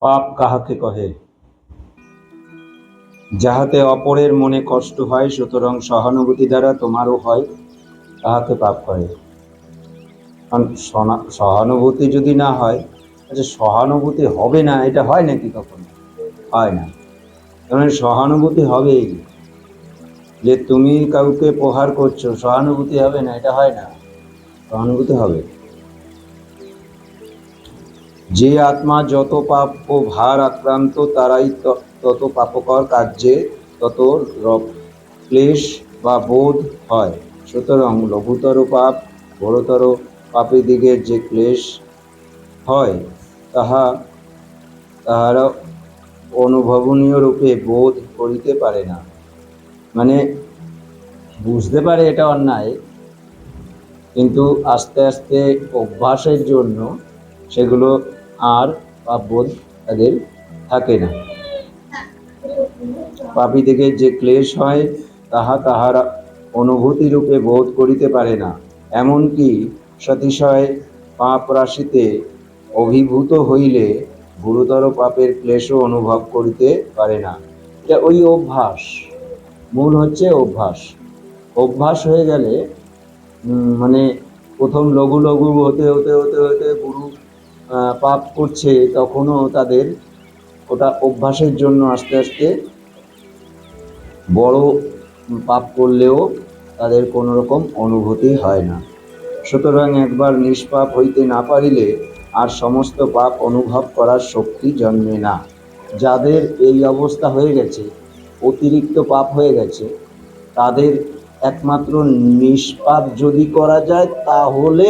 পাপ কাহাকে কহে? যাহাতে অপরের মনে কষ্ট হয়, সুতরাং সহানুভূতি দ্বারা তোমারও হয়, তাহাকে পাপ কহে। কারণ সহানুভূতি যদি না হয়, আচ্ছা সহানুভূতি হবে না, এটা হয় নাকি কখনো? হয় না। কারণ সহানুভূতি হবেই। যে তুমি কাউকে প্রহার করছো, সহানুভূতি হবে না, এটা হয় না। সহানুভূতি হবে। যে আত্মা যত পাপ ও ভার আক্রান্ত, তারাই তত পাপকর কার্যে তত ক্লেশ বা বোধ হয়। সুতরাং লঘুতর পাপ ঘোরতর পাপীদিগের যে ক্লেশ হয়, তাহারা অনুভবনীয় রূপে বোধ করিতে পারে না। মানে বুঝতে পারে এটা অন্যায়, কিন্তু আস্তে আস্তে অভ্যাসের জন্য সেগুলো আর পাপবোধ তাদের থাকে না। পাপীদিগের যে ক্লেশ হয়, তাহারা অনুভূতি রূপে বোধ করিতে পারে না। এমনকি সতিশয় পাপ রাশিতে অভিভূত হইলে গুরুতর পাপের ক্লেশও অনুভব করিতে পারে না। এটা ওই অভ্যাস, মূল হচ্ছে অভ্যাস। অভ্যাস হয়ে গেলে মানে প্রথম লঘু লঘু হতে হতে হতে হতে গুরু পাপ করছে, তখনও তাদের ওটা অভ্যাসের জন্য আস্তে আস্তে বড় পাপ করলেও তাদের কোনো রকম অনুভূতি হয় না। সুতরাং একবার নিষ্পাপ হইতে না পারিলে আর সমস্ত পাপ অনুভব করার শক্তি জন্মে না। যাদের এই অবস্থা হয়ে গেছে, অতিরিক্ত পাপ হয়ে গেছে, তাদের একমাত্র নিষ্পাপ যদি করা যায়, তাহলে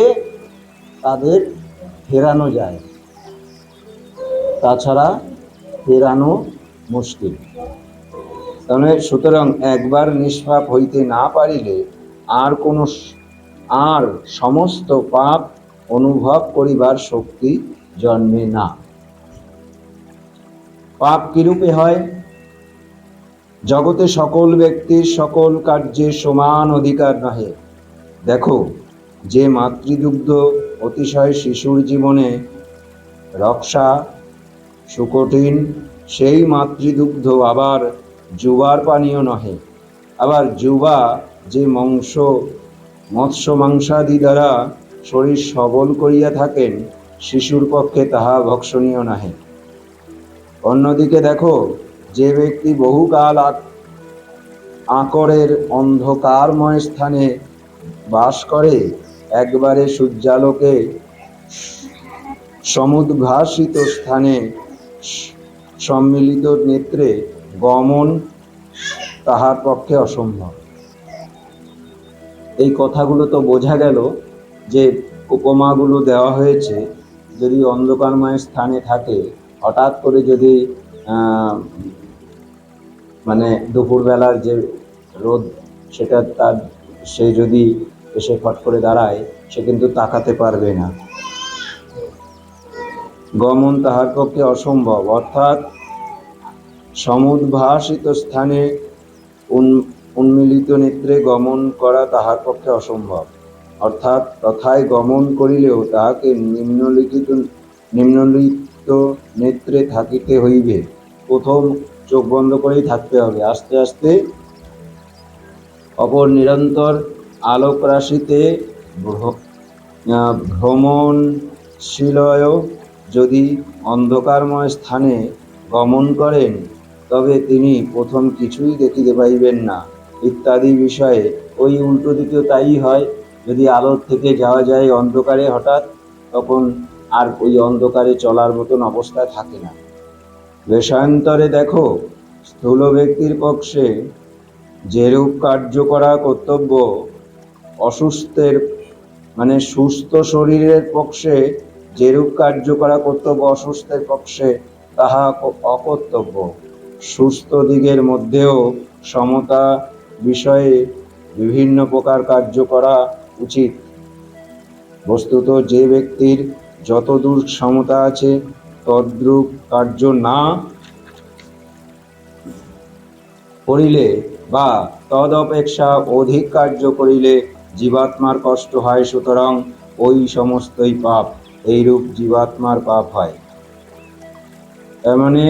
তাদের ফেরানো যায়, তাছাড়া ফেরানো মুশকিল। তাহলে সুতরাং একবার নিষ্পাপ হইতে না পারিলে আর সমস্ত পাপ অনুভব করিবার শক্তি জন্মে না। পাপ কিরূপে হয়? জগতে সকল ব্যক্তির সকল কার্যে সমান অধিকার নহে। দেখো, যে মাতৃদুগ্ধ অতিশয় শিশুর জীবনে রক্ষা সুকঠিন, সেই মাতৃদুগ্ধ আবার যুবার পানীয় নহে। আবার যুবা যে মৎস্য মাংসাদি দ্বারা শরীর সবল করিয়া থাকেন, শিশুর পক্ষে তাহা ভক্ষণীয় নহে। অন্যদিকে দেখো, যে ব্যক্তি বহুকাল আকরের অন্ধকারময় স্থানে বাস করে, একবারে সূর্যালোকে সমুদ্ভাসিত স্থানে সম্মিলিত নেত্রে গমন তাহার পক্ষে অসম্ভব। এই কথাগুলো তো বোঝা গেল যে উপমাগুলো দেওয়া হয়েছে। যদি অন্ধকারময় স্থানে থাকে, হঠাৎ করে যদি মানে দুপুরবেলার যে রোদ, সেটা সে যদি এসে ফট করে দাঁড়ায়, সে কিন্তু তাকাতে পারবে না। গমন তাহার পক্ষে অসম্ভব, অর্থাৎ সমুদ্ভাসিত স্থানে উন্মিলিত নেত্রে গমন করা তাহার পক্ষে অসম্ভব। অর্থাৎ তথায় গমন করিলেও তাহাকে নিম্নলিখিত নেত্রে থাকিতে হইবে। প্রথম চোখ বন্ধ করেই থাকতে হবে, আস্তে আস্তে অপর নিরন্তর আলোক রাশিতে ভ্রমণশীলয় যদি অন্ধকারময় স্থানে গমন করেন, তবে তিনি প্রথম কিছুই দেখিতে পাইবেন না ইত্যাদি বিষয়ে। ওই উল্টো দিকেও তাই হয়। যদি আলোর থেকে যাওয়া যায় অন্ধকারে হঠাৎ, তখন আর ওই অন্ধকারে চলার মতন অবস্থায় থাকে না। বেশান্তরে দেখো, স্থূল ব্যক্তির পক্ষে যেরূপ কার্য করা কর্তব্য, অসুস্থের মানে সুস্থ শরীরের পক্ষে যেরূপ কার্য করা কর্তব্য, অসুস্থের পক্ষে তাহা অকর্তব্য। সুস্থ দিগের মধ্যেও সমতা বিষয়ে বিভিন্ন প্রকার কার্য করা উচিত। বস্তুত যে ব্যক্তির যতদূর সমতা আছে, তদ্রূপ কার্য না করিলে বা তদ অপেক্ষা অধিক কার্য করিলে জীবাত্মার কষ্ট হয়। সুতরাং ওই সমস্তই পাপ, এইরূপ জীবাত্মার পাপ হয়। তার মানে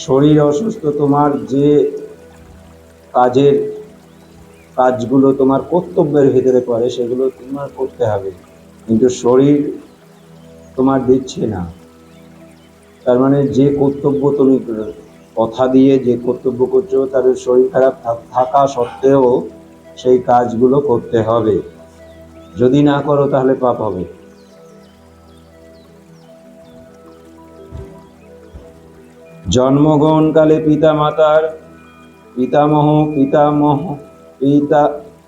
শরীর অসুস্থ, তোমার যে কাজগুলো তোমার কর্তব্যের ভিতরে পড়ে সেগুলো তোমার করতে হবে, কিন্তু শরীর তোমার দিচ্ছে না। তার মানে যে কর্তব্য তুমি কথা দিয়ে যে কর্তব্য করছো, তাদের শরীর খারাপ থাকা সত্ত্বেও সেই কাজগুলো করতে হবে। যদি না করো তাহলে পাপ হবে। জন্মগ্রহণকালে পিতা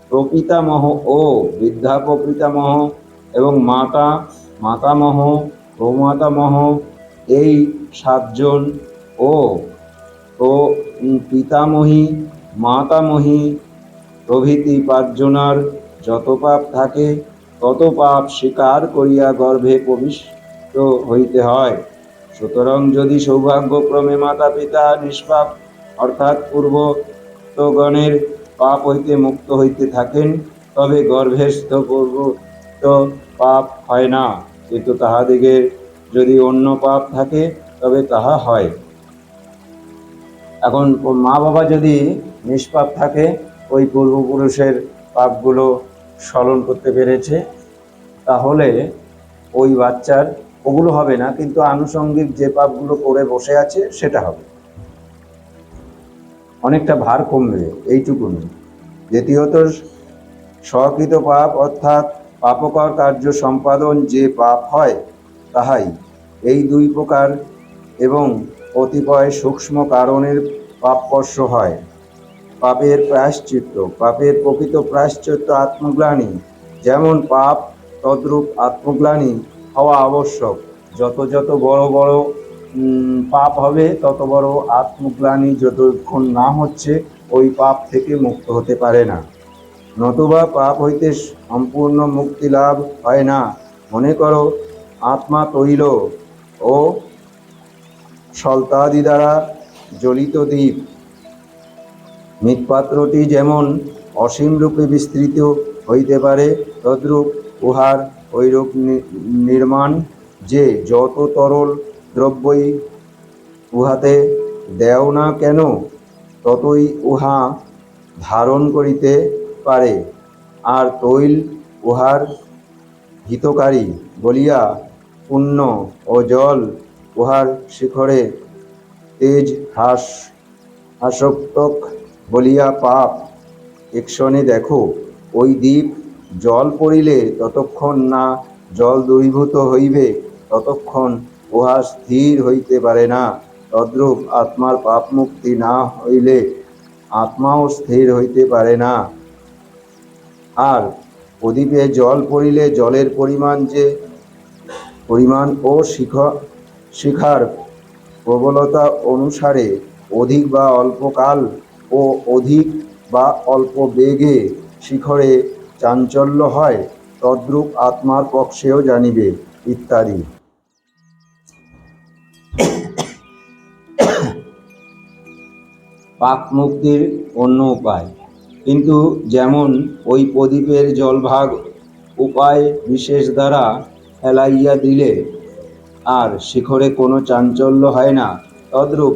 প্রপিতামহ ও বৃদ্ধাপিতামহ এবং মাতামহ প্রমাতামহ, এই 7 জন ও পিতামহী মাতামহী প্রভৃতি 5 জনার যত পাপ থাকে তত পাপ স্বীকার করিয়া গর্ভে প্রবিষ্ট হইতে হয়। সুতরাং যদি সৌভাগ্যক্রমে মাতা পিতা নিষ্পাপ অর্থাৎ পূর্বতগণের পাপ হইতে মুক্ত হইতে থাকেন, তবে গর্ভস্থ পূর্বত পাপ হয় না, কিন্তু তাহাদিগের যদি অন্য পাপ থাকে তবে তাহা হয়। এখন মা বাবা যদি নিষ্পাপ থাকে, ওই পূর্বপুরুষের পাপগুলো স্মরণ করতে পেরেছে, তাহলে ওই বাচ্চার ওগুলো হবে না, কিন্তু আনুষঙ্গিক যে পাপগুলো করে বসে আছে সেটা হবে, অনেকটা ভার কমবে, এইটুকুনি। দ্বিতীয়ত স্বকৃত পাপ অর্থাৎ পাপকর কার্য সম্পাদন যে পাপ হয় তাহাই। এই 2 প্রকার এবং কতিপয় সূক্ষ্ম কারণের পাপস্পর্শ হয়। পাপের প্রায়শ্চিত্ত, পাপের প্রকৃত প্রায়শ্চিত্ত আত্মগ্লানি। যেমন পাপ তদ্রূপ আত্মগ্লানি হওয়া আবশ্যক। যত বড় বড় পাপ হবে তত বড় আত্মগ্লানি যতক্ষণ না হচ্ছে ওই পাপ থেকে মুক্ত হতে পারে না, নতুবা পাপ হইতে সম্পূর্ণ মুক্তি লাভ হয় না। মনে করো আত্মা তৈল ও সলতাদি দ্বারা জ্বলিত দ্বীপ। মৃৎপাত্রটি যেমন অসীম রূপে বিস্তৃত হইতে পারে, তদ্রূপ উহার ঐরূপ নির্মাণ যে যত তরল দ্রব্যই উহাতে দেও না কেন ততই উহা ধারণ করিতে পারে, আর তৈল উহার হিতকারী বলিয়া পুণ্য ও জল উহার শিখরে তেজ হাসক্তক বলিয়া পাপ। এক্ষণে দেখো, ওই দ্বীপ জল পড়িলে ততক্ষণ না জল দূরীভূত হইবে ততক্ষণ উহা স্থির হইতে পারে না। তদ্রূপ আত্মার পাপ মুক্তি না হইলে আত্মাও স্থির হইতে পারে না। আর প্রদীপে জল পড়িলে জলের পরিমাণ ও শিখার প্রবলতা অনুসারে অধিক বা অল্পকাল ও অধিক বা অল্প বেগে শিখরে চাঞ্চল্য হয়, তদ্রূপ আত্মার পক্ষেও জানিবে ইত্যাদি। পাপ মুক্তির অন্য উপায়, কিন্তু যেমন ওই প্রদীপের জলভাগ উপায় বিশেষ দ্বারা ফেলাইয়া দিলে আর শিখরে কোনো চাঞ্চল্য হয় না, তদ্রূপ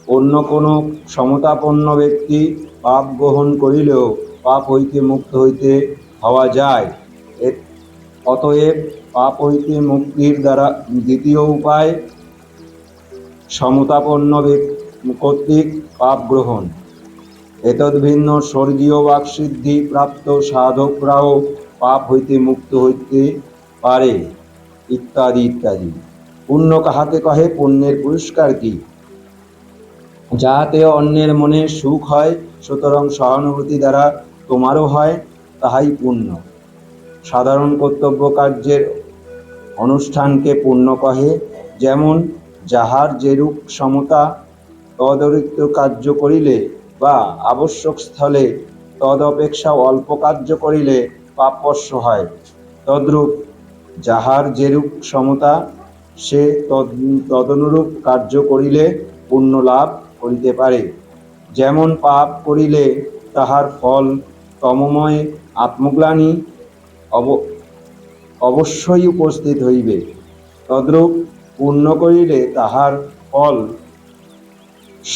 অন্য কোনো সমতাপন্ন ব্যক্তি পাপ গ্রহণ করিলেও পাপ হইতে মুক্ত হইতে হওয়া যায়। অতএব পাপ হইতে মুক্তির দ্বারা দ্বিতীয় উপায় সমতাপন্ন কর্তৃক পাপ গ্রহণ। এতদ্ভিন্ন স্বর্গীয় বাকসিদ্ধি প্রাপ্ত সাধকরাও পাপ হইতে মুক্ত হইতে পারে ইত্যাদি ইত্যাদি। পুণ্য কাহাকে কহে, পুণ্যের পুরস্কার কি? যাহাতে অন্যের মনে সুখ হয়, সুতরাং সহানুভূতি দ্বারা তোমারও হয়, তাহাই পুণ্য। সাধারণ কর্তব্য কার্যের অনুষ্ঠানকে পুণ্য কহে। যেমন যাহার যেরূপ সমতা, তদরিক্ত কার্য করিলে বা আবশ্যক স্থলে তদপেক্ষা অল্প কার্য করিলে পাপস্য হয়, তদ্রূপ যাহার যেরূপ সমতা সে তদনুরূপ কার্য করিলে পুণ্য লাভ করিতে পারে। যেমন পাপ করিলে তাহার ফল তমময় আত্মগ্লানি অবশ্যই উপস্থিত হইবে, তদ্রূপ পুণ্য করিলে তাহার ফল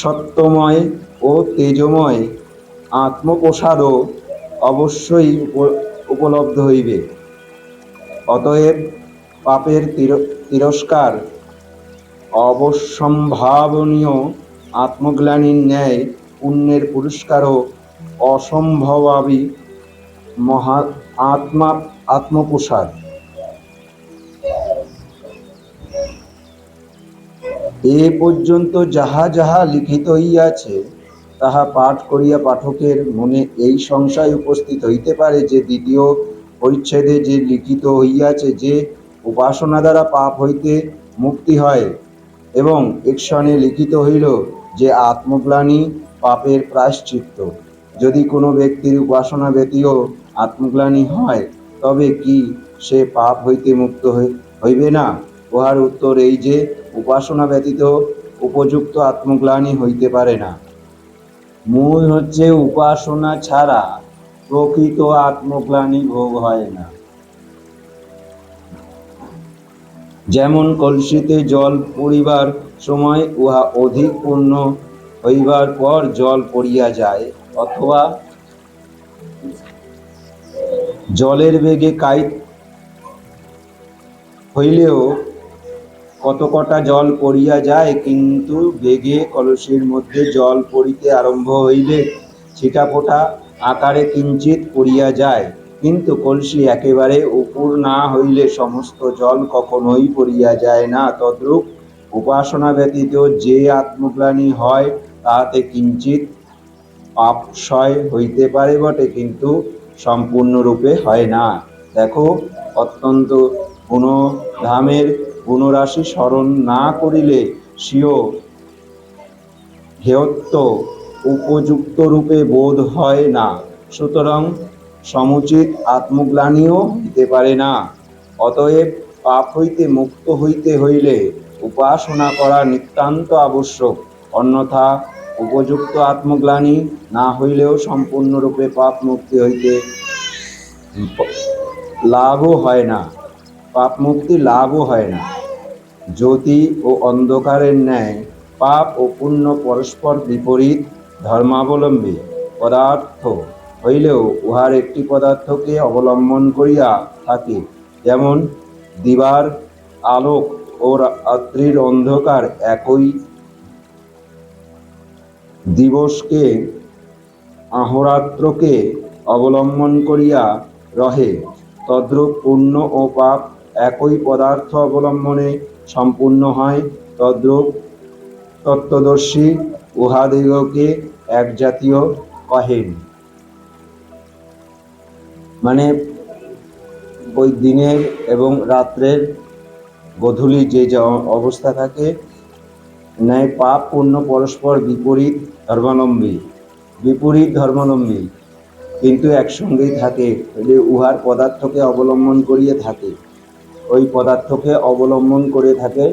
সত্যময় ও তেজময় আত্মপ্রসাদও অবশ্যই উপলব্ধ হইবে। অতএব পাপের তিরস্কার অবশ্যম্ভাবনীয়, আত্মগ্লানির ন্যায় পুণ্যের পুরস্কারও অসম্ভবাবী মহা আত্মপ্রসাদ। এ পর্যন্ত যাহা যাহা লিখিত হইয়াছে তাহা পাঠ করিয়া পাঠকের মনে এই সংশয় উপস্থিত হইতে পারে যে দ্বিতীয় পরিচ্ছেদে যে লিখিত হইয়াছে যে উপাসনা দ্বারা পাপ হইতে মুক্তি হয়, এবং এক্ষণে লিখিত হইল যে আত্মগ্লানি পাপের প্রায়শ্চিত্ত। যদি কোনো ব্যক্তির উপাসনা ব্যতীত আত্মগ্লানি হয়, তবে কি সে পাপ হইতে মুক্ত হইবে না? উহার উত্তর এই যে উপাসনা ব্যতীত উপযুক্ত আত্মগ্লানি হইতে পারে না। মূল হচ্ছে উপাসনা ছাড়া প্রকৃত আত্মগ্লানি ভোগ হয় না। যেমন কলসিতে জল পড়িবার সময় উহা অধিক পূর্ণ হইবার পর জল পড়িয়া যায়, অথবা জলের বেগে কায়িত হইলেও কতকটা জল পড়িয়া যায়, কিন্তু বেগে কলসির মধ্যে জল পড়িতে আরম্ভ হইলে ছিটাফোঁটা আকারে কিঞ্চিত পড়িয়া যায়, কিন্তু কলসি একেবারে উপুর না হইলে সমস্ত জল কখনোই পড়িয়া যায় না। তদ্রূপ উপাসনা ব্যতীত যে আত্মগ্লানি হয় তাহাতে কিঞ্চিত পাপক্ষয় হইতে পারে বটে, কিন্তু সম্পূর্ণরূপে হয় না। দেখো, অত্যন্ত গুণধামের গুণরাশি স্মরণ না করিলে স্বীয় হেয়ত্ব উপযুক্ত রূপে বোধ হয় না, সুতরাং সমুচিত আত্মগ্লানিও হইতে পারে না। অতএব পাপ হইতে মুক্ত হইতে হইলে উপাসনা করা নিতান্ত আবশ্যক, অন্যথা উপযুক্ত আত্মগ্লানি না হইলেও সম্পূর্ণরূপে পাপ মুক্তি হইতে লাভও হয় না, পাপ মুক্তি লাভও হয় না। জ্যোতি ও অন্ধকারের ন্যায় পাপ ও পুণ্য পরস্পর বিপরীত ধর্মাবলম্বী পদার্থ হইলেও উহার একটি পদার্থকে অবলম্বন করিয়া থাকে। যেমন দিবার আলোক ও রাত্রির অন্ধকার একই দিবসকে অহোরাত্রকে অবলম্বন করিয়া রহে, তদ্রূপ পুণ্য ও পাপ একই পদার্থ অবলম্বনে সম্পূর্ণ হয়। তদ্রূপ তত্ত্বদর্শী উহাদিগকে এক জাতীয় কহেন। মানে ওই দিনের এবং রাত্রের গোধূলি যে অবস্থা থাকে, ন্যায় পাপ পুণ্য পরস্পর বিপরীত ধর্মাবলম্বী কিন্তু একসঙ্গেই থাকে, উহার পদার্থকে অবলম্বন করিয়ে থাকে। ওই পদার্থকে অবলম্বন করে থাকে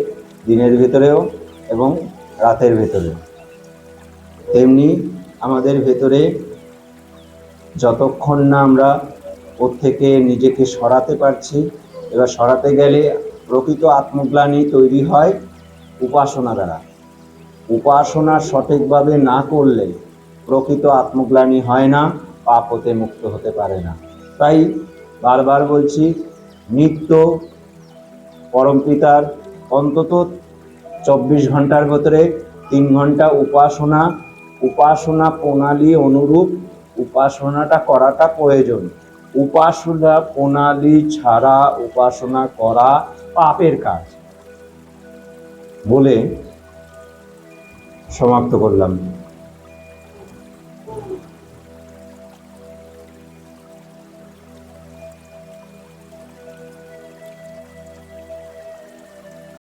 দিনের ভেতরেও এবং রাতের ভেতরেও। তেমনি আমাদের ভেতরে যতক্ষণ না আমরা ওর থেকে নিজেকে সরাতে পারছি, এবার সরাতে গেলে প্রকৃত আত্মগ্লানি তৈরি হয় উপাসনা দ্বারা। উপাসনা সঠিকভাবে না করলে প্রকৃত আত্মগ্লানি হয় না, পাপ হতে মুক্ত হতে পারে না। তাই বারবার বলছি, নিত্য পরমপিতার অন্তত 24 ঘন্টার ভেতরে 3 ঘন্টা উপাসনা প্রণালী অনুরূপ উপাসনাটা করাটা প্রয়োজন। উপাসনা প্রণালী ছাড়া উপাসনা করা পাপের কাজ বলে সমাপ্ত করলাম।